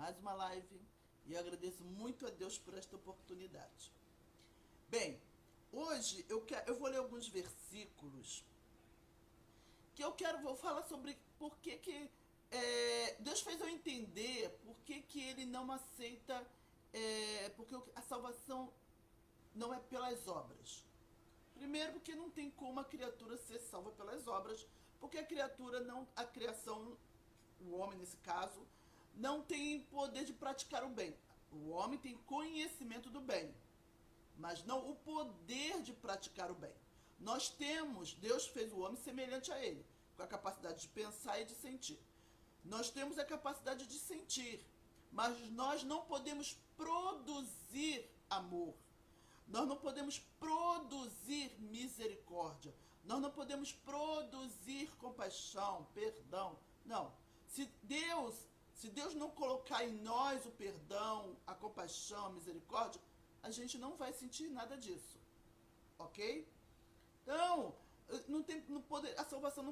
mais uma live e eu agradeço muito a Deus por esta oportunidade. Bem, hoje eu vou ler alguns versículos que vou falar sobre por que Deus fez eu entender por que ele não aceita, porque a salvação não é pelas obras. Primeiro, porque não tem como a criatura ser salva pelas obras, porque a criatura não, a criação, o homem nesse caso, não tem poder de praticar o bem. O homem tem conhecimento do bem, mas não o poder de praticar o bem. Nós temos, Deus fez o homem semelhante a ele, com a capacidade de pensar e de sentir. Nós temos a capacidade de sentir, mas nós não podemos produzir amor. Nós não podemos produzir misericórdia. Nós não podemos produzir compaixão, perdão. Não. Se Deus não colocar em nós o perdão, a compaixão, a misericórdia, a gente não vai sentir nada disso. Ok? Então, a salvação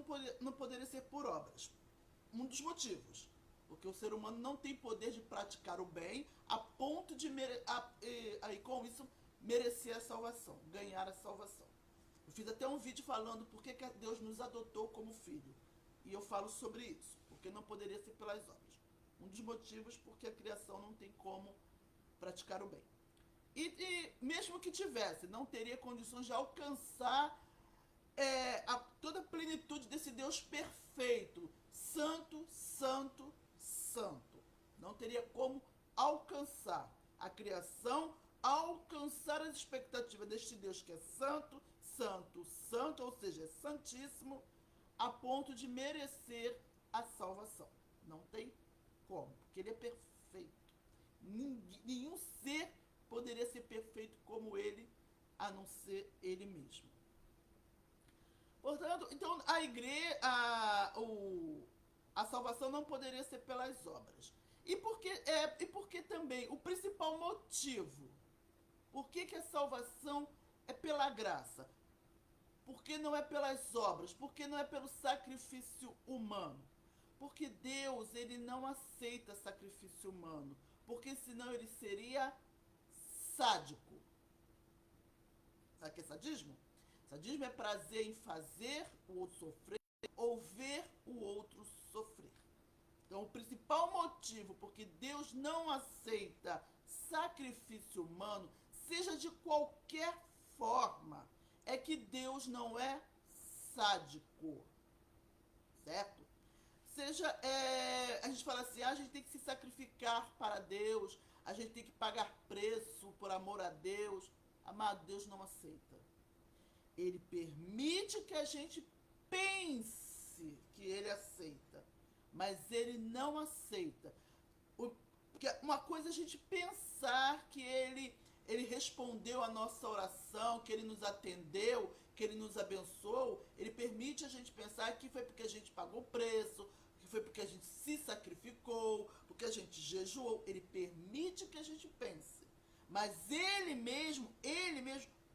não poderia ser por obras. Um dos motivos. Porque o ser humano não tem poder de praticar o bem a ponto de, aí com isso, merecer a salvação, ganhar a salvação. Eu fiz até um vídeo falando por que Deus nos adotou como filho. E eu falo sobre isso, porque não poderia ser pelas obras. Um dos motivos porque a criação não tem como praticar o bem. E mesmo que tivesse, não teria condições de alcançar toda a plenitude desse Deus perfeito, santo, santo, santo. Não teria como alcançar a criação, alcançar as expectativas deste Deus que é santo, santo, santo, ou seja, é santíssimo, a ponto de merecer a salvação. Não tem como, porque ele é perfeito. Nenhum ser poderia ser perfeito como ele, a não ser ele mesmo. Portanto, então a salvação não poderia ser pelas obras. E porque também o principal motivo, por que a salvação é pela graça? Porque não é pelas obras, porque não é pelo sacrifício humano. Porque Deus, ele não aceita sacrifício humano, porque senão ele seria sádico. Sabe o que é sadismo? Sadismo é prazer em fazer o outro sofrer ou ver o outro sofrer. Então, o principal motivo porque Deus não aceita sacrifício humano, seja de qualquer forma, é que Deus não é sádico, certo? A gente fala assim, a gente tem que se sacrificar para Deus, a gente tem que pagar preço por amor a Deus. Amado, Deus não aceita. Ele permite que a gente pense que ele aceita, mas ele não aceita. Porque uma coisa é a gente pensar que ele respondeu a nossa oração, que ele nos atendeu, que ele nos abençoou. Ele permite a gente pensar que foi porque a gente pagou o preço, que foi porque a gente se sacrificou, porque a gente jejuou. Ele permite que a gente pense. Mas ele mesmo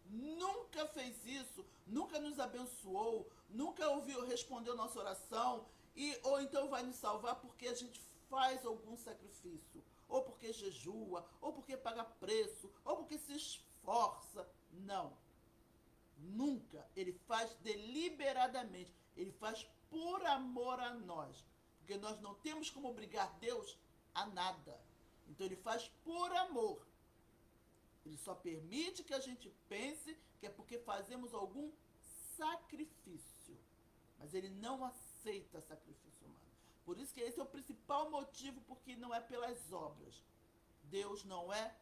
nunca fez isso, nunca nos abençoou, nunca respondeu nossa oração, ou então vai nos salvar porque a gente faz algum sacrifício, ou porque jejua, ou porque paga preço, ou porque se esforça. Não. Nunca. Ele faz deliberadamente. Ele faz por amor a nós. Porque nós não temos como obrigar Deus a nada. Então ele faz por amor. Ele só permite que a gente pense que é porque fazemos algum sacrifício. Mas ele não aceita sacrifício humano. Por isso que esse é o principal motivo porque não é pelas obras. Deus não é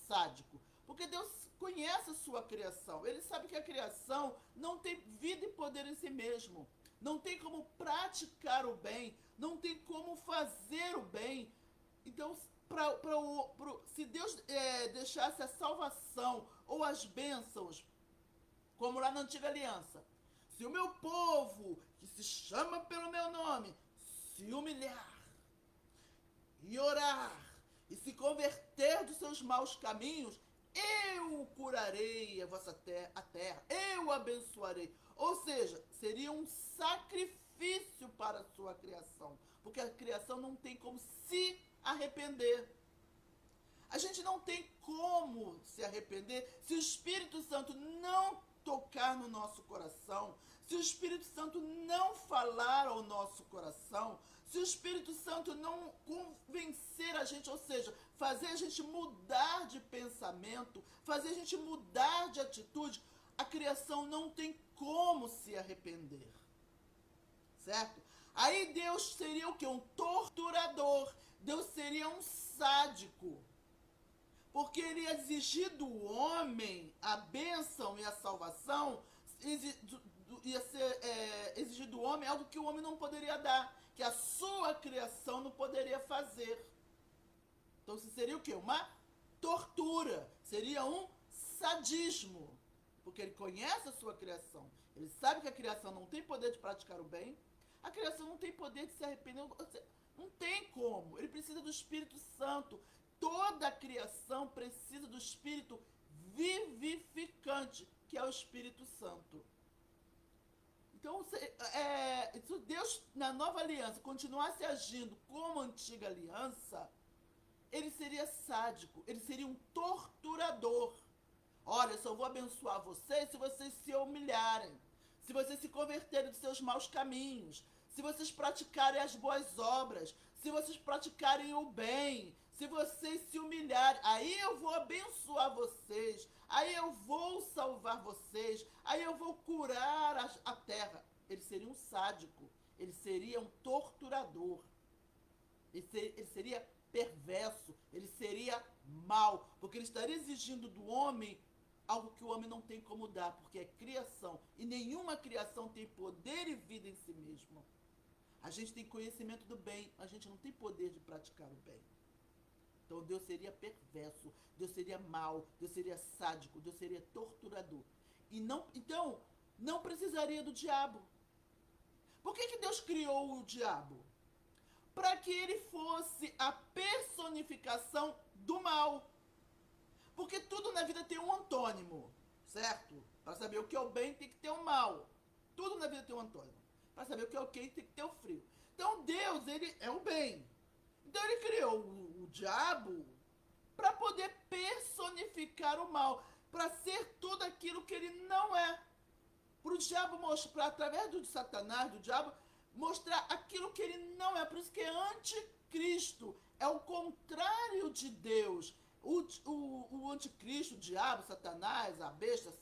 sádico. Porque Deus conhece a sua criação. Ele sabe que a criação não tem vida e poder em si mesmo. Não tem como praticar o bem. Não tem como fazer o bem. Então, se Deus deixasse a salvação ou as bênçãos, como lá na antiga aliança, se o meu povo, que se chama pelo meu nome, se humilhar e orar e se converter dos seus maus caminhos, eu curarei a terra, eu abençoarei. Ou seja, seria um sacrifício para a sua criação, porque a criação não tem como se arrepender. A gente não tem como se arrepender se o Espírito Santo não tocar no nosso coração, se o Espírito Santo não falar ao nosso coração, se o Espírito Santo não convencer a gente, ou seja, fazer a gente mudar de pensamento, fazer a gente mudar de atitude, a criação não tem como se arrepender. Certo? Aí Deus seria o quê? Um torturador. Deus seria um sádico. Porque ele ia exigir do homem a bênção e a salvação, ia ser exigir do homem algo que o homem não poderia dar, que a sua criação não poderia fazer. Então isso seria o quê? Uma tortura, seria um sadismo, porque ele conhece a sua criação, ele sabe que a criação não tem poder de praticar o bem, a criação não tem poder de se arrepender, não tem como, ele precisa do Espírito Santo. Toda a criação precisa do Espírito vivificante, que é o Espírito Santo. Então, se Deus, na nova aliança, continuasse agindo como a antiga aliança, ele seria sádico, ele seria um torturador. Olha, eu só vou abençoar vocês se vocês se humilharem, se vocês se converterem dos seus maus caminhos, se vocês praticarem as boas obras, se vocês praticarem o bem, se vocês se humilharem, aí eu vou abençoar vocês, aí eu vou salvar vocês, aí eu vou curar a terra. Ele seria um sádico, ele seria um torturador, ele seria perverso, ele seria mau, porque ele estaria exigindo do homem algo que o homem não tem como dar, porque é criação, e nenhuma criação tem poder e vida em si mesmo. A gente tem conhecimento do bem, a gente não tem poder de praticar o bem. Então Deus seria perverso, Deus seria mau, Deus seria sádico, Deus seria torturador. Então, não precisaria do diabo. Por que Deus criou o diabo? Para que ele fosse a personificação do mal. Porque tudo na vida tem um antônimo, certo? Para saber o que é o bem, tem que ter o mal. Tudo na vida tem um antônimo. Para saber o que é o quente, tem que ter o frio. Então Deus, ele é o bem. Então ele criou o diabo para poder personificar o mal, para ser tudo aquilo que ele não é. Para o diabo mostrar, através do Satanás, do diabo, mostrar aquilo que ele não é. Por isso que é anticristo, é o contrário de Deus. O anticristo, o diabo, Satanás, a besta,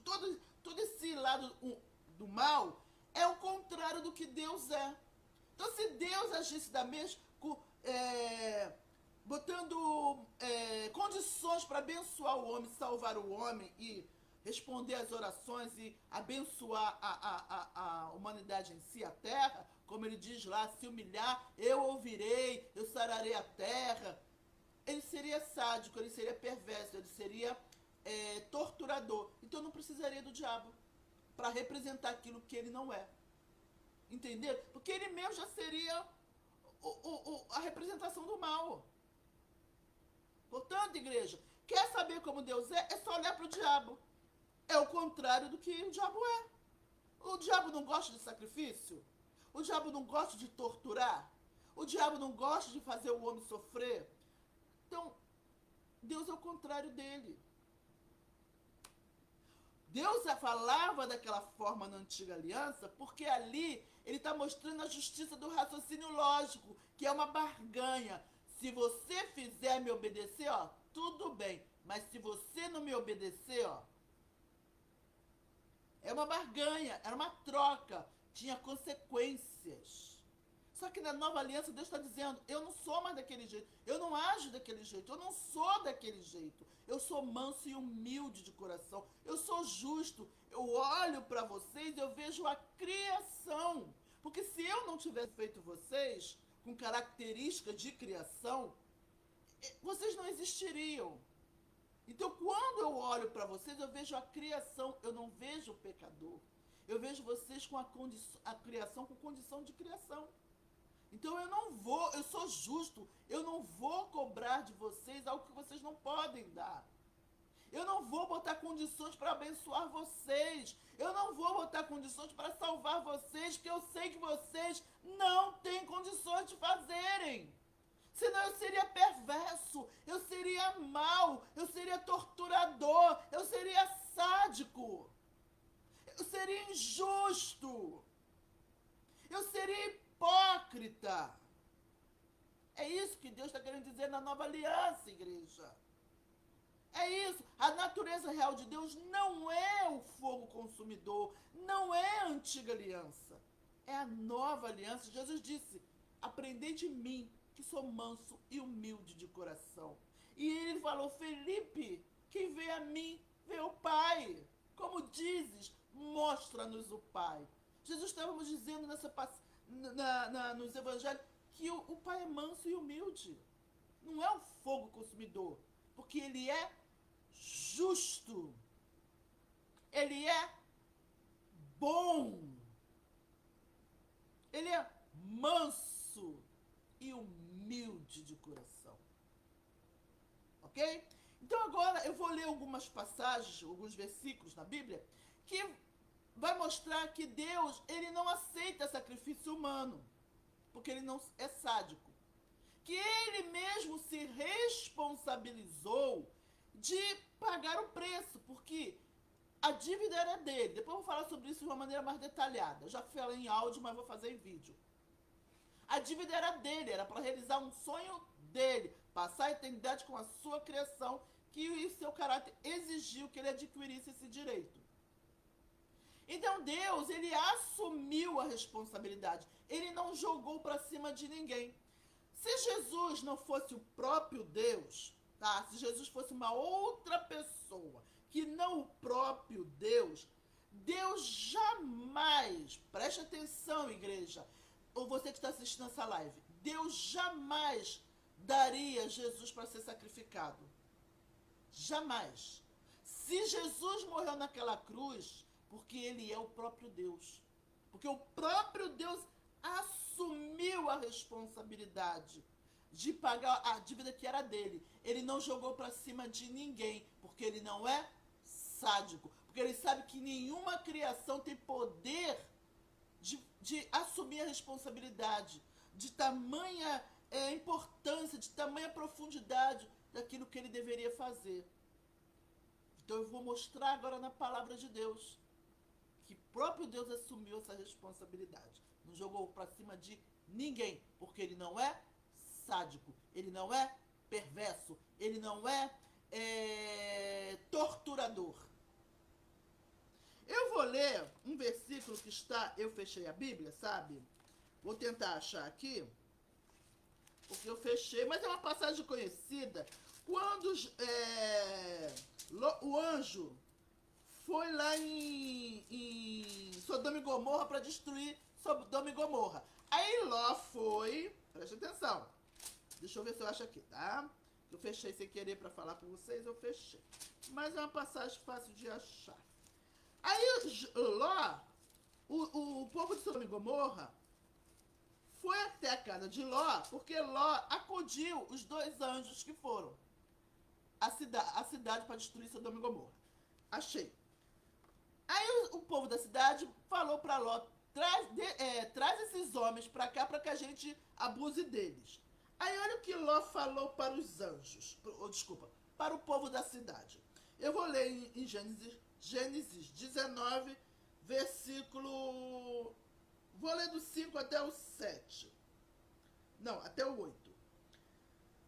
todo esse lado do mal é o contrário do que Deus é. Então se Deus agisse da mesma, botando condições para abençoar o homem, salvar o homem e responder às orações e abençoar a humanidade em si, a terra, como ele diz lá, se humilhar, eu ouvirei, eu sararei a terra. Ele seria sádico, ele seria perverso, ele seria torturador. Então não precisaria do diabo para representar aquilo que ele não é. Entenderam? Porque ele mesmo já seria a representação do mal. Portanto, igreja, quer saber como Deus é? É só olhar para o diabo. É o contrário do que o diabo é. O diabo não gosta de sacrifício. O diabo não gosta de torturar. O diabo não gosta de fazer o homem sofrer. Então, Deus é o contrário dele. Deus falava daquela forma na antiga aliança, porque ali ele está mostrando a justiça do raciocínio lógico, que é uma barganha. Se você fizer me obedecer, ó, tudo bem. Mas se você não me obedecer, ó, é uma barganha, era uma troca, tinha consequências. Só que na nova aliança Deus está dizendo, eu não sou mais daquele jeito, eu não ajo daquele jeito, eu não sou daquele jeito. Eu sou manso e humilde de coração, eu sou justo, eu olho para vocês e eu vejo a criação. Porque se eu não tivesse feito vocês com características de criação, vocês não existiriam. Então quando eu olho para vocês, eu vejo a criação, eu não vejo o pecador. Eu vejo vocês com a criação com condição de criação. Então eu sou justo, eu não vou cobrar de vocês algo que vocês não podem dar. Eu não vou botar condições para abençoar vocês. Eu não vou botar condições para salvar vocês, porque eu sei que vocês não têm condições de fazerem. Senão eu seria seria mau, eu seria torturador, eu seria sádico, eu seria injusto, eu seria hipócrita. É isso que Deus está querendo dizer na nova aliança, igreja. É isso. A natureza real de Deus não é o fogo consumidor, não é a antiga aliança. É a nova aliança. Jesus disse, aprendei de mim, que sou manso e humilde de coração. E ele falou, Felipe, quem vê a mim, vê o Pai. Como dizes, mostra-nos o Pai. Jesus estávamos dizendo nos evangelhos que o Pai é manso e humilde. Não é um fogo consumidor, porque ele é justo. Ele é bom. Ele é manso e humilde de coração. Ok? Então agora eu vou ler algumas passagens, alguns versículos na Bíblia, que vai mostrar que Deus, ele não aceita sacrifício humano, porque ele não é sádico. Que ele mesmo se responsabilizou de pagar o preço, porque a dívida era dele. Depois eu vou falar sobre isso de uma maneira mais detalhada. Eu já falei em áudio, mas vou fazer em vídeo. A dívida era dele, era para realizar um sonho dele, passar a eternidade com a sua criação, que o seu caráter exigiu que ele adquirisse esse direito. Então Deus, ele assumiu a responsabilidade. Ele não jogou para cima de ninguém. Se Jesus não fosse o próprio Deus, tá? Se Jesus fosse uma outra pessoa, que não o próprio Deus, Deus jamais, preste atenção, igreja, ou você que está assistindo essa live, Deus jamais daria Jesus para ser sacrificado. Jamais. Se Jesus morreu naquela cruz, porque ele é o próprio Deus. Porque o próprio Deus assumiu a responsabilidade de pagar a dívida que era dele. Ele não jogou para cima de ninguém, porque ele não é sádico. Porque ele sabe que nenhuma criação tem poder de assumir a responsabilidade, de tamanha importância, de tamanha profundidade daquilo que ele deveria fazer. Então eu vou mostrar agora na palavra de Deus que o próprio Deus assumiu essa responsabilidade. Não jogou para cima de ninguém, porque ele não é sádico, ele não é perverso, ele não é torturador. Eu vou ler um versículo que está... Eu fechei a Bíblia, sabe? Vou tentar achar aqui, porque eu fechei, mas é uma passagem conhecida. Quando o anjo foi lá em Sodoma e Gomorra para destruir Sodoma e Gomorra. Aí Ló foi... Preste atenção. Deixa eu ver se eu acho aqui, tá? Eu fechei sem querer para falar com vocês, eu fechei. Mas é uma passagem fácil de achar. Aí Ló, o povo de Sodoma e Gomorra, foi até a casa de Ló, porque Ló acudiu os dois anjos que foram à cidade para destruir Sodoma e Gomorra. Achei. Aí o povo da cidade falou para Ló, traz esses homens para cá para que a gente abuse deles. Aí olha o que Ló falou para os anjos, para o povo da cidade. Eu vou ler em Gênesis 19, versículo... Vou ler do 5 até o 7. Não, até o 8.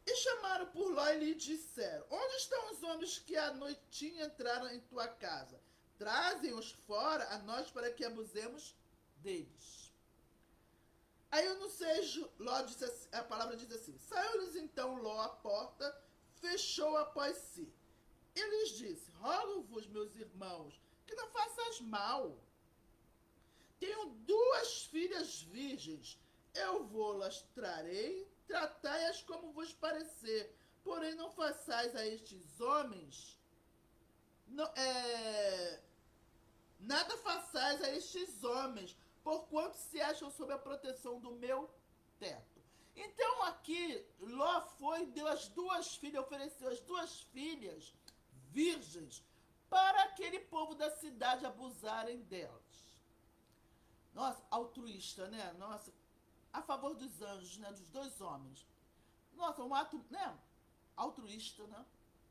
E chamaram por Ló e lhe disseram, onde estão os homens que à noitinha entraram em tua casa? Trazem-os fora a nós para que abusemos deles. Aí no 6, Ló disse assim, a palavra diz assim, saiu-lhes então Ló à porta, fechou após si. E lhes disse, rogo-vos, meus irmãos, que não façais mal. Tenho 2 filhas virgens, eu vou-las trarei, tratai-as como vos parecer, porém não façais a estes homens, nada façais a estes homens, porquanto se acham sob a proteção do meu teto. Então aqui, Ló foi, deu as 2 filhas, ofereceu as 2 filhas virgens para aquele povo da cidade abusarem delas. Nossa, altruísta, né? Nossa, a favor dos anjos, né? Dos 2 homens. Nossa, um ato, né? altruísta, né?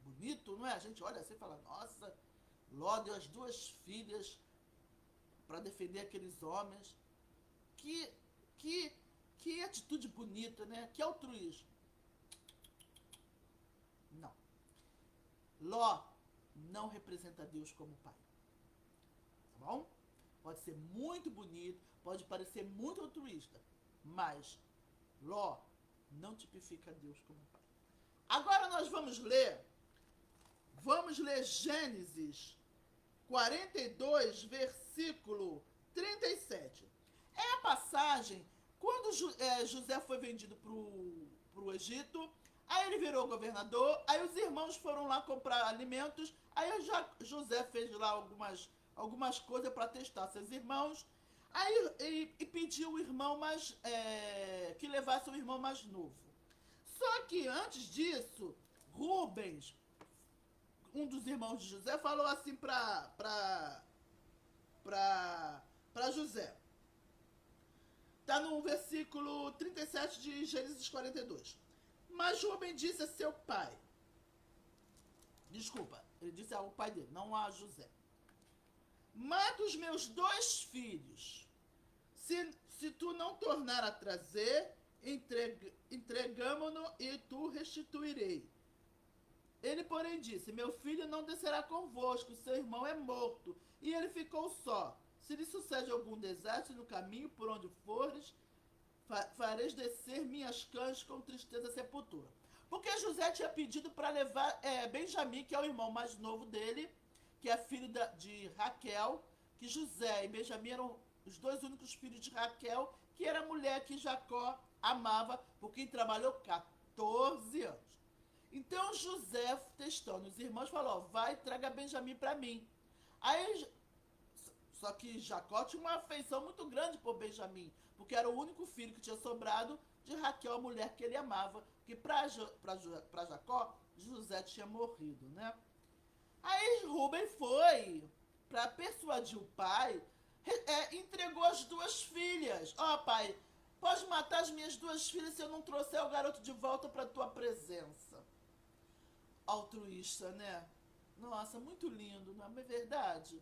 Bonito, não é? A gente olha assim e fala, nossa, Ló deu as 2 filhas para defender aqueles homens. Que atitude bonita, né? Que altruísmo. Não. Ló não representa Deus como pai. Tá bom? Pode ser muito bonito, pode parecer muito altruísta, mas Ló não tipifica Deus como pai. Agora nós vamos ler Gênesis 42, versículo 37. É a passagem quando José foi vendido para o Egito, aí ele virou governador, aí os irmãos foram lá comprar alimentos, aí José fez lá algumas coisas para testar seus irmãos, aí e pediu o irmão que levasse o irmão mais novo. Só que antes disso, Rubens, um dos irmãos de José, falou assim para José. Está no versículo 37 de Gênesis 42. Mas Rubem disse a seu pai. Desculpa, ele disse ao pai dele, não a José. Mata os meus 2 filhos. Se tu não tornar a trazer, entregamo-no e tu restituirei. Ele, porém, disse, meu filho não descerá convosco, seu irmão é morto. E ele ficou só. Se lhe sucede algum desastre no caminho por onde fores, fareis descer minhas cães com tristeza e sepultura. Porque José tinha pedido para levar Benjamim, que é o irmão mais novo dele, que é filho de Raquel, que José e Benjamim eram os 2 únicos filhos de Raquel, que era a mulher que Jacó amava, por quem trabalhou 14 anos. Então José, testando os irmãos, falou, vai, traga Benjamim para mim. Aí, só que Jacó tinha uma afeição muito grande por Benjamim, porque era o único filho que tinha sobrado de Raquel, a mulher que ele amava, que para Jacó, José tinha morrido, né? Aí Rubem foi para persuadir o pai, entregou as 2 filhas. Ó, pai, pode matar as minhas 2 filhas se eu não trouxer o garoto de volta para tua presença. Altruísta, né? Nossa, muito lindo, não é verdade?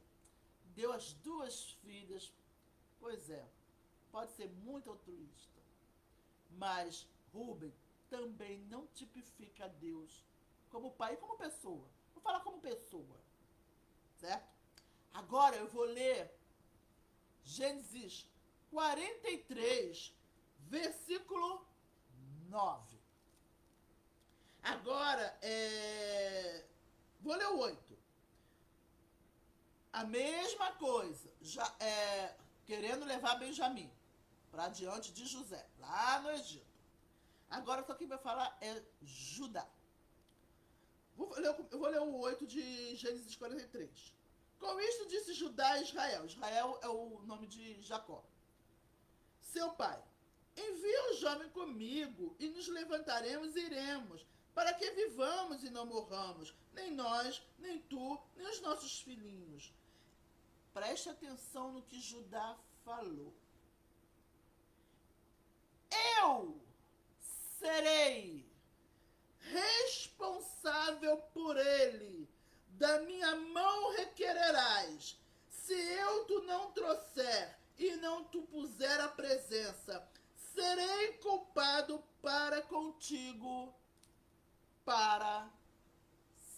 Deu as 2 filhas. Pois é, pode ser muito altruísta. Mas Rubem também não tipifica Deus como pai e como pessoa. Vou falar como pessoa, certo? Agora eu vou ler Gênesis 43, versículo 9. Agora, vou ler o 8. A mesma coisa, querendo levar Benjamim para diante de José, lá no Egito. Agora só quem vai falar é Judá. Eu vou ler o 8 de Gênesis 43. Com isto disse Judá a Israel. Israel é o nome de Jacó. Seu pai, envia o jovem comigo e nos levantaremos e iremos, para que vivamos e não morramos, nem nós, nem tu, nem os nossos filhinhos. Preste atenção no que Judá falou. Eu serei responsável por ele. Da minha mão requererás. Se eu tu não trouxer e não tu puser a presença, serei culpado para contigo para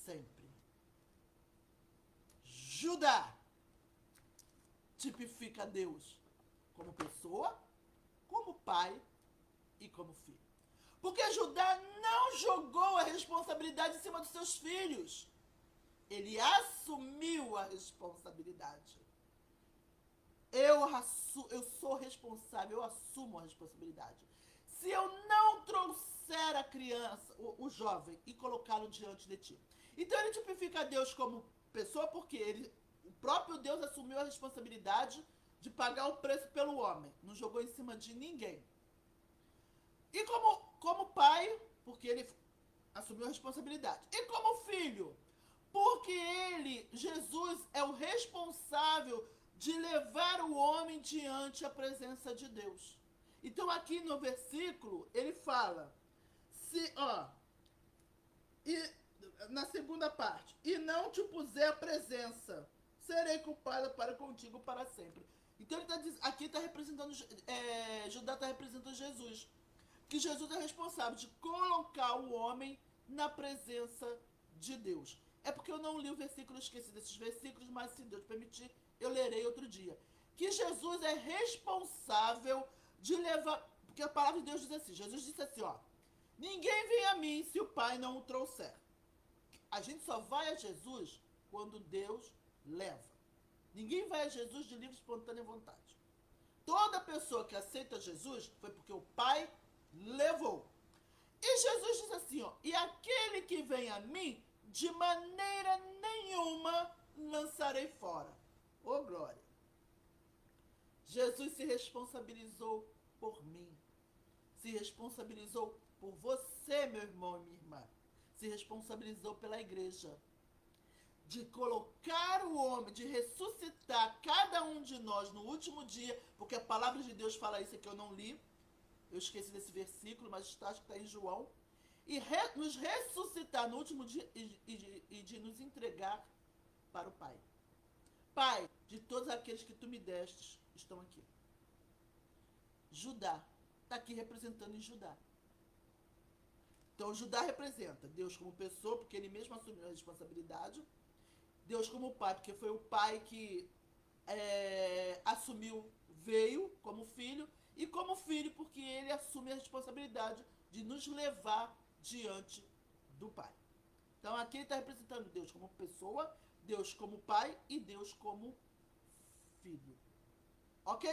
sempre. Judá tipifica Deus como pessoa, como pai e como filho. Porque Judá não jogou a responsabilidade em cima dos seus filhos. Ele assumiu a responsabilidade. Eu sou responsável, eu assumo a responsabilidade. Se eu não trouxer a criança, o jovem, e colocá-lo diante de ti. Então ele tipifica Deus como pessoa porque o próprio Deus assumiu a responsabilidade de pagar o preço pelo homem. Não jogou em cima de ninguém. E como pai, porque ele assumiu a responsabilidade. E como filho, porque Jesus é o responsável de levar o homem diante a presença de Deus. Então aqui no versículo, ele fala, segunda parte. E não te puser a presença, serei culpada para contigo para sempre. Então ele tá aqui está representando, Judá está representando Jesus. Que Jesus é responsável de colocar o homem na presença de Deus. É porque eu não li o versículo, esqueci desses versículos, mas se Deus permitir, eu lerei outro dia. Que Jesus é responsável de levar... Porque a palavra de Deus diz assim, Jesus disse assim, ó, ninguém vem a mim se o Pai não o trouxer. A gente só vai a Jesus quando Deus leva. Ninguém vai a Jesus de livre e espontânea vontade. Toda pessoa que aceita Jesus foi porque o Pai levou. E Jesus diz assim, ó, e aquele que vem a mim, de maneira nenhuma lançarei fora. Ô glória! Jesus se responsabilizou por mim. Se responsabilizou por você, meu irmão e minha irmã. Se responsabilizou pela igreja. De colocar o homem, de ressuscitar cada um de nós no último dia, porque a palavra de Deus fala isso que eu não li, eu esqueci desse versículo, mas acho que está em João, e nos ressuscitar no último dia e de nos entregar para o Pai. Pai, de todos aqueles que tu me destes, estão aqui. Judá está aqui representando em Judá. Então Judá representa Deus como pessoa, porque ele mesmo assumiu a responsabilidade. Deus como pai, porque foi o pai que assumiu, veio como filho, e como filho, porque ele assume a responsabilidade de nos levar diante do Pai. Então aqui ele está representando Deus como pessoa, Deus como pai e Deus como filho. Ok?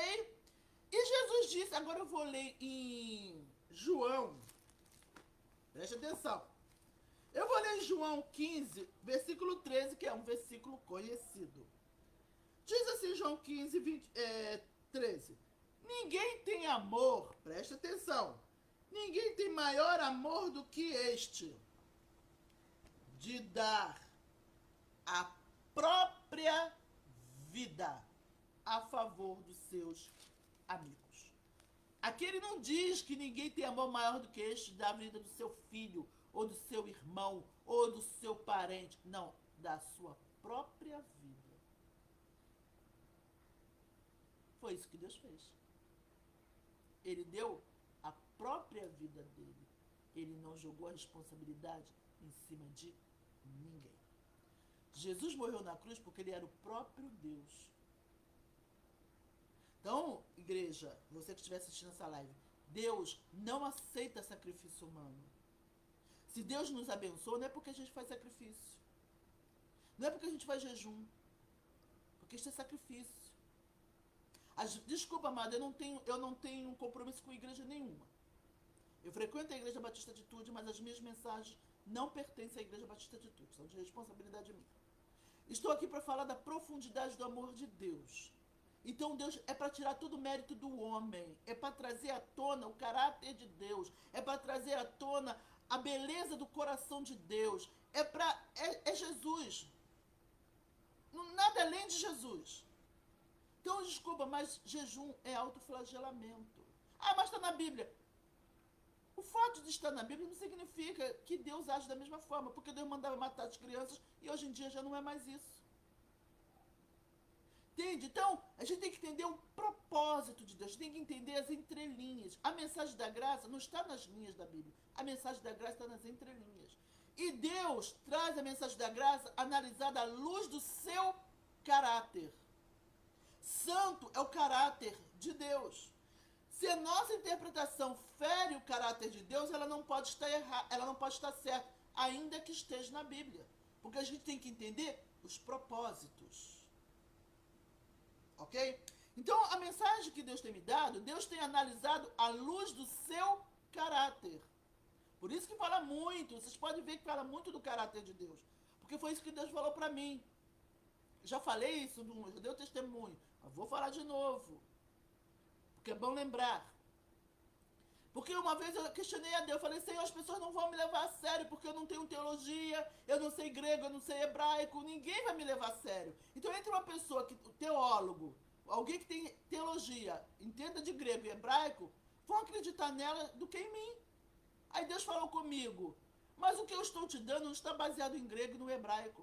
E Jesus disse, agora eu vou ler em João, preste atenção. Eu vou ler em João 15, versículo 13, que é um versículo conhecido. Diz assim, João 15, 13. Ninguém tem amor, preste atenção, ninguém tem maior amor do que este, de dar a própria vida a favor dos seus amigos. Aqui ele não diz que ninguém tem amor maior do que este, da vida do seu filho, ou do seu irmão, ou do seu parente. Não, da sua própria vida. Foi isso que Deus fez. Ele deu a própria vida dele. Ele não jogou a responsabilidade em cima de ninguém. Jesus morreu na cruz porque ele era o próprio Deus. Então, igreja, você que estiver assistindo essa live, Deus não aceita sacrifício humano. Se Deus nos abençoa, não é porque a gente faz sacrifício. Não é porque a gente faz jejum. Porque isso é sacrifício. Desculpa, amada, eu não tenho compromisso com igreja nenhuma. Eu frequento a Igreja Batista Atitude, mas as minhas mensagens não pertencem à Igreja Batista Atitude, são de responsabilidade minha. Estou aqui para falar da profundidade do amor de Deus. Então Deus é para tirar todo o mérito do homem, é para trazer à tona o caráter de Deus, é para trazer à tona a beleza do coração de Deus, é Jesus. Nada além de Jesus. Então, desculpa, mas jejum é autoflagelamento. Ah, mas está na Bíblia. O fato de estar na Bíblia não significa que Deus age da mesma forma, porque Deus mandava matar as crianças e hoje em dia já não é mais isso. Entende? Então, a gente tem que entender o propósito de Deus, a gente tem que entender as entrelinhas. A mensagem da graça não está nas linhas da Bíblia, a mensagem da graça está nas entrelinhas. E Deus traz a mensagem da graça analisada à luz do seu caráter. Santo é o caráter de Deus. Se a nossa interpretação fere o caráter de Deus, ela não pode estar errada, ela não pode estar certa, ainda que esteja na Bíblia. Porque a gente tem que entender os propósitos. Ok? Então, a mensagem que Deus tem me dado, Deus tem analisado à luz do seu caráter. Por isso que fala muito, vocês podem ver que fala muito do caráter de Deus. Porque foi isso que Deus falou para mim. Já falei isso, já dei o testemunho, mas vou falar de novo. Porque é bom lembrar. Porque uma vez eu questionei a Deus, falei, Senhor, as pessoas não vão me levar a sério, porque eu não tenho teologia, eu não sei grego, eu não sei hebraico, ninguém vai me levar a sério. Então, entre uma pessoa, teólogo, alguém que tem teologia, entenda de grego e hebraico, vão acreditar nela do que em mim. Aí Deus falou comigo, Mas o que eu estou te dando não está baseado em grego e no hebraico.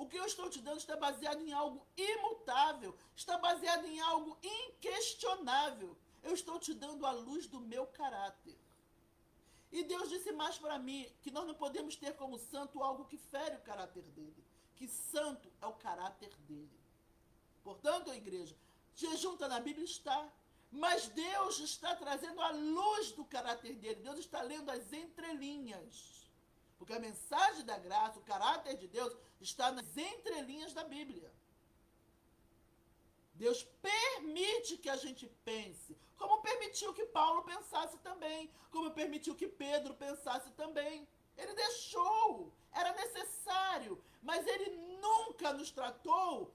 O que eu estou te dando está baseado em algo imutável, está baseado em algo inquestionável. Eu estou te dando a luz do meu caráter. E Deus disse mais para mim que nós não podemos ter como santo algo que fere o caráter dele. Que santo é o caráter dele. Portanto, igreja, jejum está na Bíblia? Está. Mas Deus está trazendo a luz do caráter dele. Deus está lendo as entrelinhas. Porque a mensagem da graça, o caráter de Deus, está nas entrelinhas da Bíblia. Deus permite que a gente pense, como permitiu que Paulo pensasse também, como permitiu que Pedro pensasse também. Ele deixou, era necessário, mas ele nunca nos tratou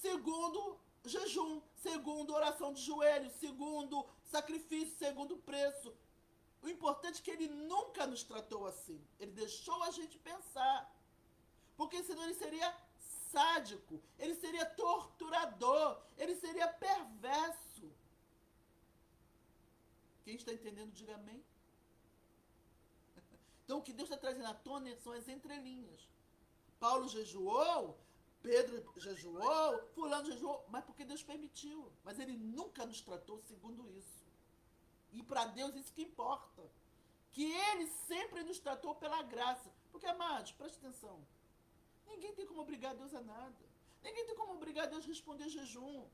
segundo jejum, segundo oração de joelho, segundo sacrifício, segundo preço. O importante é que ele nunca nos tratou assim. Ele deixou a gente pensar. Porque senão ele seria sádico, ele seria torturador, ele seria perverso. Quem está entendendo, diga amém. Então o que Deus está trazendo à tona são as entrelinhas. Paulo jejuou, Pedro jejuou, fulano jejuou, mas porque Deus permitiu. Mas ele nunca nos tratou segundo isso. E para Deus isso que importa. Que ele sempre nos tratou pela graça. Porque, amados, preste atenção. Ninguém tem como obrigar Deus a nada. Ninguém tem como obrigar Deus a responder jejum.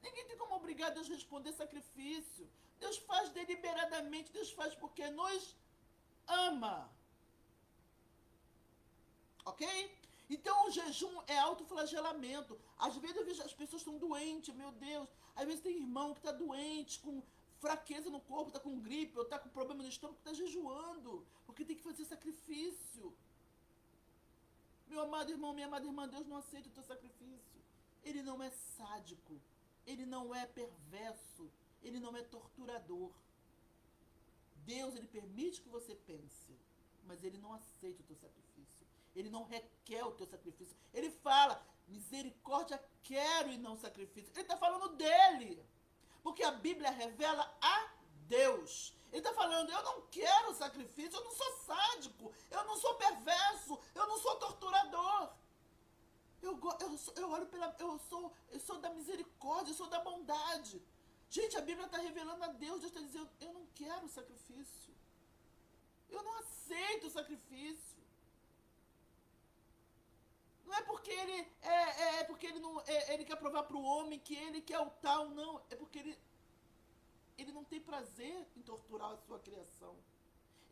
Ninguém tem como obrigar Deus a responder sacrifício. Deus faz deliberadamente, Deus faz porque nos ama. Ok? Então o jejum é autoflagelamento. Às vezes eu vejo as pessoas estão doentes, meu Deus. Às vezes tem irmão que está doente, com fraqueza no corpo, está com gripe, ou está com problema no estômago, está jejuando. Porque tem que fazer sacrifício. Meu amado irmão, minha amada irmã, Deus não aceita o teu sacrifício. Ele não é sádico. Ele não é perverso. Ele não é torturador. Deus, ele permite que você pense, mas ele não aceita o teu sacrifício. Ele não requer o teu sacrifício. Ele fala, misericórdia quero e não sacrifício. Ele está falando dele. Porque a Bíblia revela a Deus. Ele está falando, eu não quero sacrifício, eu não sou sádico, eu não sou perverso, eu não sou torturador. Eu sou da misericórdia, eu sou da bondade. Gente, a Bíblia está revelando a Deus. Deus está dizendo, eu não quero sacrifício. Eu não aceito sacrifício. Não é porque ele quer provar para o homem que ele quer o tal, não. É porque ele não tem prazer em torturar a sua criação.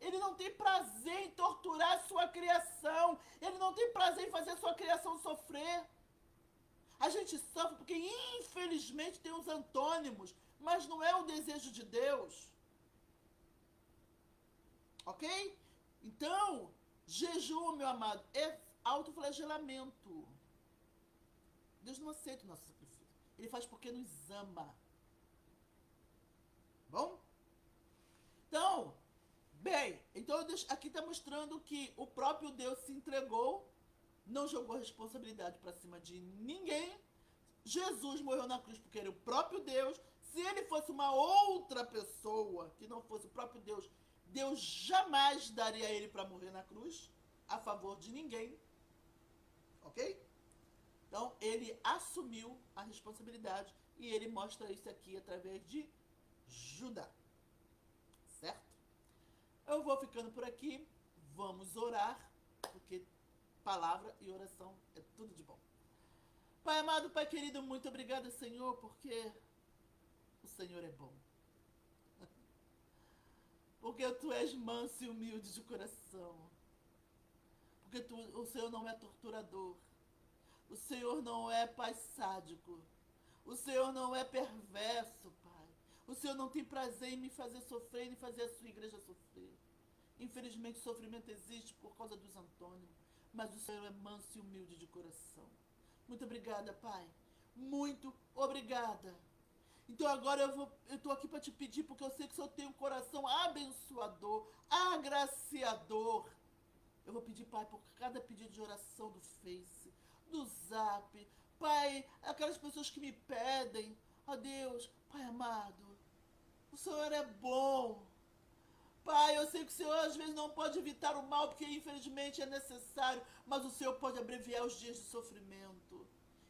Ele não tem prazer em torturar a sua criação. Ele não tem prazer em fazer a sua criação sofrer. A gente sofre porque, infelizmente, tem os antônimos, mas não é o desejo de Deus. Ok? Então, jejum, meu amado, é autoflagelamento. Deus não aceita o nosso sacrifício. Ele faz porque nos ama. Bom? Então, aqui está mostrando que o próprio Deus se entregou, não jogou responsabilidade para cima de ninguém. Jesus morreu na cruz porque era o próprio Deus. Se ele fosse uma outra pessoa, que não fosse o próprio Deus, Deus jamais daria ele para morrer na cruz, a favor de ninguém. Ok? Então, ele assumiu a responsabilidade e ele mostra isso aqui através de Judá. Certo? Eu vou ficando por aqui. Vamos orar, porque palavra e oração é tudo de bom. Pai amado, Pai querido, muito obrigado, Senhor, porque o Senhor é bom. Porque tu és manso e humilde de coração. Porque o Senhor não é torturador. O Senhor não é pai sádico. O Senhor não é perverso, Pai. O Senhor não tem prazer em me fazer sofrer, nem fazer a sua igreja sofrer. Infelizmente, o sofrimento existe por causa dos antônimos. Mas o Senhor é manso e humilde de coração. Muito obrigada, Pai. Muito obrigada. Então agora eu estou aqui para te pedir, porque eu sei que o Senhor tem um coração abençoador, agraciador. Eu vou pedir, Pai, por cada pedido de oração do Face, do Zap. Pai, aquelas pessoas que me pedem. Ó Deus, Pai amado, o Senhor é bom. Pai, eu sei que o Senhor às vezes não pode evitar o mal, porque infelizmente é necessário, mas o Senhor pode abreviar os dias de sofrimento.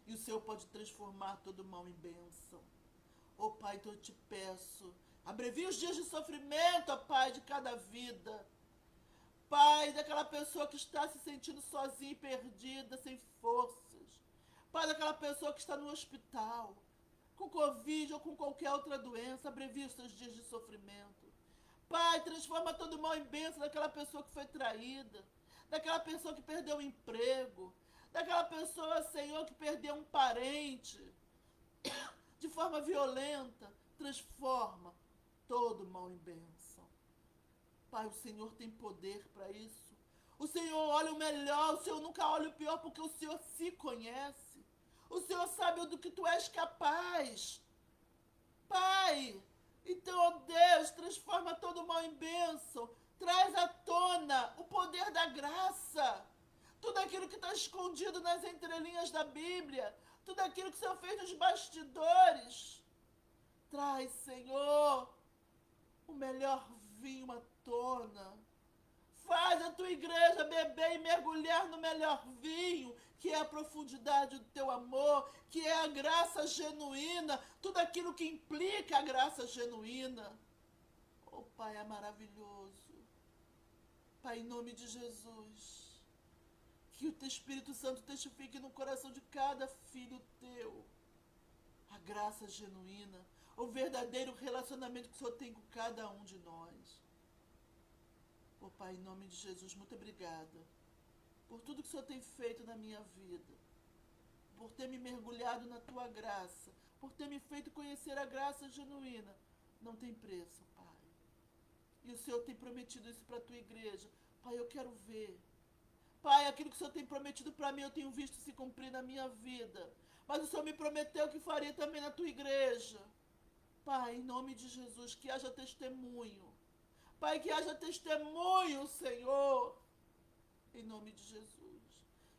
E o Senhor pode transformar todo mal em bênção. Ó Pai, então eu te peço, abrevia os dias de sofrimento, ó Pai, de cada vida. Pai, daquela pessoa que está se sentindo sozinha e perdida, sem forças. Pai, daquela pessoa que está no hospital, com Covid ou com qualquer outra doença, abrevia os seus dias de sofrimento. Pai, transforma todo mal em bênção daquela pessoa que foi traída, daquela pessoa que perdeu o emprego, daquela pessoa, Senhor, que perdeu um parente de forma violenta. Transforma todo mal em bênção. Pai, o Senhor tem poder para isso. O Senhor olha o melhor, o Senhor nunca olha o pior, porque o Senhor se conhece. O Senhor sabe do que tu és capaz. Pai, então, ó Deus, transforma todo mal em bênção. Traz à tona o poder da graça. Tudo aquilo que está escondido nas entrelinhas da Bíblia. Tudo aquilo que o Senhor fez nos bastidores. Traz, Senhor, o melhor vinho à tona. Faz a tua igreja beber e mergulhar no melhor vinho, que é a profundidade do teu amor, que é a graça genuína, tudo aquilo que implica a graça genuína. Oh, Pai, é maravilhoso. Pai, em nome de Jesus, que o teu Espírito Santo testifique no coração de cada filho teu a graça genuína, o verdadeiro relacionamento que o Senhor tem com cada um de nós. Oh, Pai, em nome de Jesus, muito obrigada por tudo que o Senhor tem feito na minha vida, por ter me mergulhado na tua graça, por ter me feito conhecer a graça genuína. Não tem preço, Pai. E o Senhor tem prometido isso para a tua igreja. Pai, eu quero ver. Pai, aquilo que o Senhor tem prometido para mim, eu tenho visto se cumprir na minha vida. Mas o Senhor me prometeu que faria também na tua igreja. Pai, em nome de Jesus, que haja testemunho. Pai, que haja testemunho, Senhor, em nome de Jesus.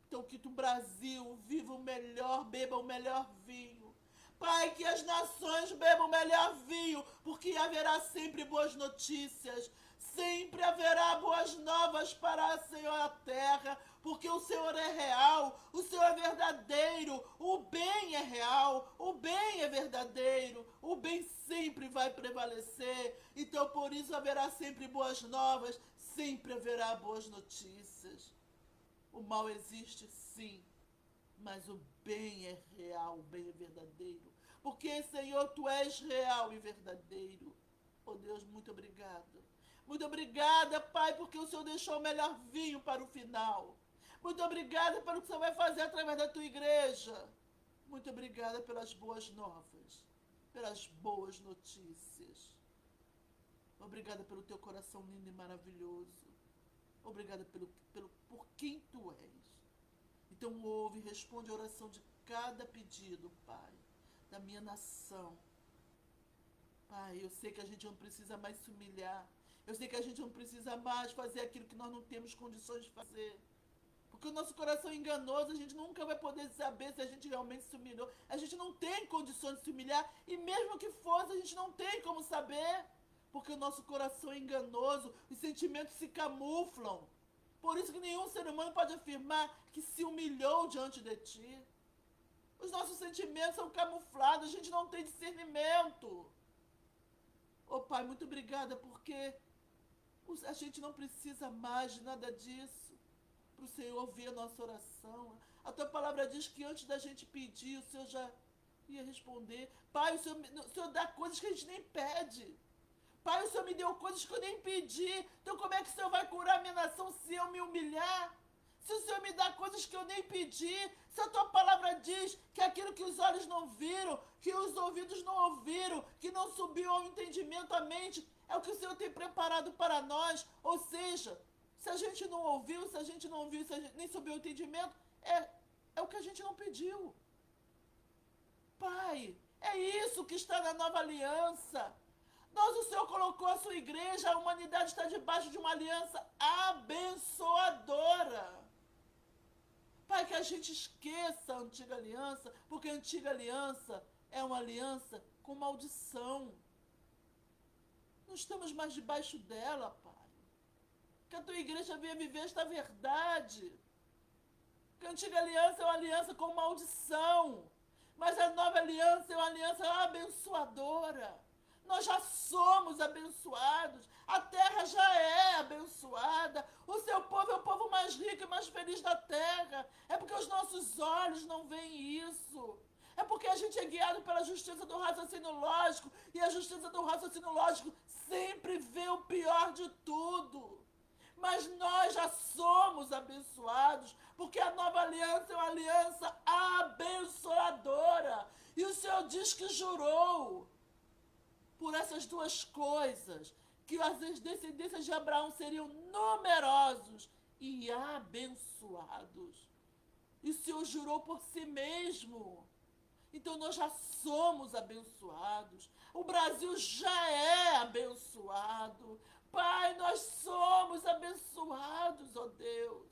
Então, que o Brasil viva o melhor, beba o melhor vinho. Pai, que as nações bebam o melhor vinho, porque haverá sempre boas notícias. Sempre haverá boas novas para, Senhor, a terra, porque o Senhor é real, o Senhor é verdadeiro, o bem é real, o bem é verdadeiro, o bem sempre vai prevalecer. Então, por isso, haverá sempre boas novas, sempre haverá boas notícias. O mal existe, sim, mas o bem é real, o bem é verdadeiro. Porque, Senhor, Tu és real e verdadeiro. Oh, Deus, muito obrigada. Muito obrigada, Pai, porque o Senhor deixou o melhor vinho para o final. Muito obrigada pelo que o Senhor vai fazer através da Tua igreja. Muito obrigada pelas boas novas, pelas boas notícias. Obrigada pelo Teu coração lindo e maravilhoso. Obrigada por quem Tu és. Então ouve e responde a oração de cada pedido, Pai, da minha nação. Pai, eu sei que a gente não precisa mais se humilhar. Eu sei que a gente não precisa mais fazer aquilo que nós não temos condições de fazer. Porque o nosso coração é enganoso, a gente nunca vai poder saber se a gente realmente se humilhou. A gente não tem condições de se humilhar, e mesmo que fosse, a gente não tem como saber. Porque o nosso coração é enganoso, os sentimentos se camuflam. Por isso que nenhum ser humano pode afirmar que se humilhou diante de ti. Os nossos sentimentos são camuflados, a gente não tem discernimento. Oh, Pai, muito obrigada, porque a gente não precisa mais de nada disso para o Senhor ouvir a nossa oração. A Tua palavra diz que antes da gente pedir, o Senhor já ia responder. Pai, o Senhor dá coisas que a gente nem pede. Pai, o Senhor me deu coisas que eu nem pedi. Então como é que o Senhor vai curar a minha nação se eu me humilhar? Se o Senhor me dá coisas que eu nem pedi, se a Tua palavra diz que aquilo que os olhos não viram, que os ouvidos não ouviram, que não subiu ao entendimento à mente, é o que o Senhor tem preparado para nós. Ou seja, se a gente não ouviu, se a gente não viu, se a gente nem subiu ao entendimento, é o que a gente não pediu. Pai, é isso que está na nova aliança. O Senhor colocou a sua igreja, a humanidade está debaixo de uma aliança abençoadora. Pai, que a gente esqueça a antiga aliança, porque a antiga aliança é uma aliança com maldição. Não estamos mais debaixo dela, Pai. Que a tua igreja venha viver esta verdade. Que a antiga aliança é uma aliança com maldição, mas a nova aliança é uma aliança abençoadora. Nós já somos abençoados. A terra já é abençoada. O seu povo é o povo mais rico e mais feliz da terra. É porque os nossos olhos não veem isso. É porque a gente é guiado pela justiça do raciocínio lógico. E a justiça do raciocínio lógico sempre vê o pior de tudo. Mas nós já somos abençoados, porque a nova aliança é uma aliança abençoadora. E o Senhor diz que jurou por essas duas coisas, que as descendências de Abraão seriam numerosos e abençoados. E o Senhor jurou por si mesmo. Então nós já somos abençoados. O Brasil já é abençoado. Pai, nós somos abençoados, ó Deus.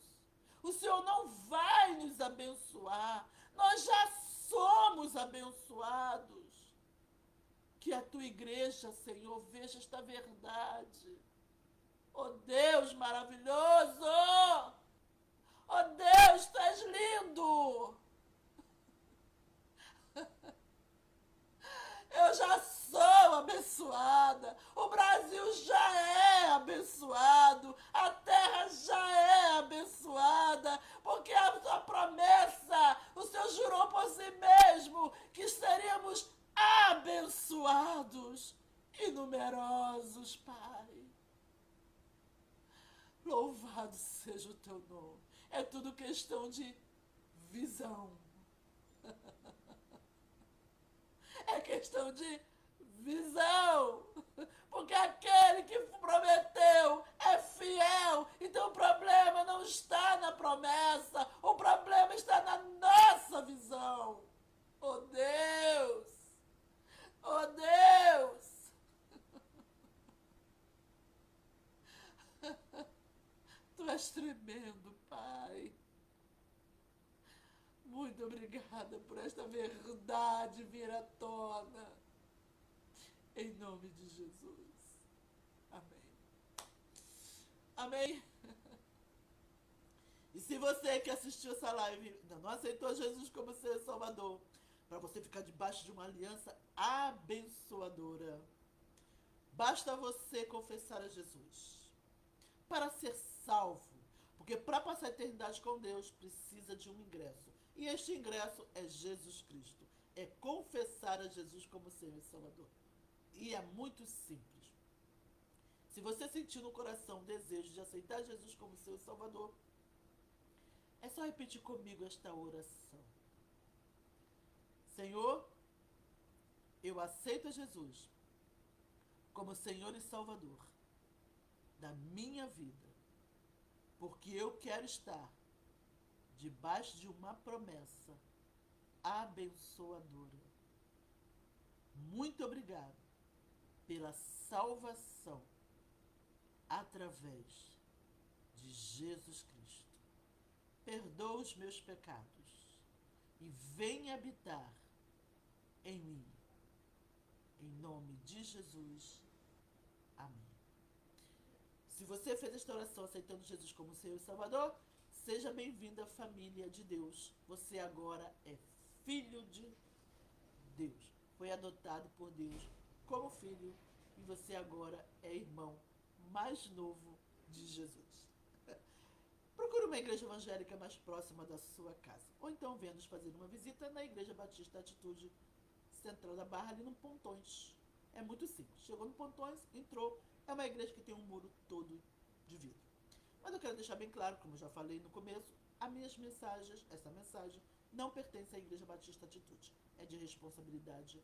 O Senhor não vai nos abençoar. Nós já somos abençoados. Que a tua igreja, Senhor, veja esta verdade. Ó Deus maravilhoso! Ó Deus, tu és lindo! Eu já sou abençoada. O Brasil já é abençoado. A terra já é abençoada. Porque a sua promessa, o Senhor jurou por si mesmo que seríamos abençoados e numerosos, Pai. Louvado seja o teu nome. É tudo questão de visão. É questão de visão. Porque aquele que prometeu é fiel. Então o problema não está na promessa. O problema está na nossa visão. Oh Deus! Oh Deus! Tu és tremendo, Pai. Muito obrigada por esta verdade vir à tona. Em nome de Jesus. Amém. Amém. E se você que assistiu essa live ainda não aceitou Jesus como seu Salvador, para você ficar debaixo de uma aliança abençoadora, basta você confessar a Jesus. Para ser salvo, porque para passar a eternidade com Deus precisa de um ingresso. E este ingresso é Jesus Cristo. É confessar a Jesus como Senhor e Salvador. E é muito simples. Se você sentir no coração o desejo de aceitar Jesus como Senhor e Salvador, é só repetir comigo esta oração. Senhor, eu aceito Jesus como Senhor e Salvador da minha vida, porque eu quero estar debaixo de uma promessa abençoadora. Muito obrigado pela salvação através de Jesus Cristo. Perdoa os meus pecados e venha habitar em mim. Em nome de Jesus. Amém. Se você fez esta oração aceitando Jesus como Senhor e Salvador, seja bem-vindo à família de Deus. Você agora é filho de Deus. Foi adotado por Deus como filho e você agora é irmão mais novo de Jesus. Procure uma igreja evangélica mais próxima da sua casa. Ou então venha-nos fazer uma visita na Igreja Batista Atitude Central da Barra, ali no Pontões. É muito simples. Chegou no Pontões, entrou. É uma igreja que tem um muro todo de vidro. Mas eu quero deixar bem claro, como eu já falei no começo, essa mensagem não pertence à Igreja Batista Atitude. É de responsabilidade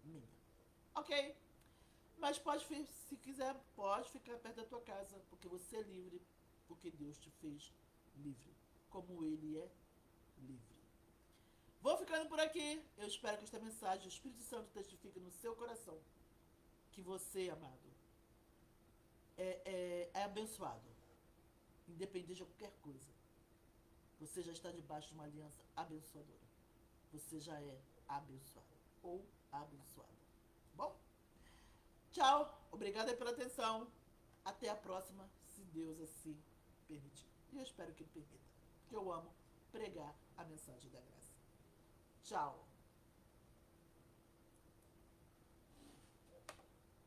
minha. Ok? Mas se quiser, pode ficar perto da tua casa, porque você é livre, porque Deus te fez livre, como Ele é livre. Vou ficando por aqui. Eu espero que esta mensagem, o Espírito Santo testifique no seu coração que você, amado, é abençoado, independente de qualquer coisa. Você já está debaixo de uma aliança abençoadora. Você já é abençoado ou abençoada. Bom? Tchau. Obrigada pela atenção. Até a próxima se Deus assim permitir. E eu espero que Ele permita, porque eu amo pregar a mensagem da graça. Tchau!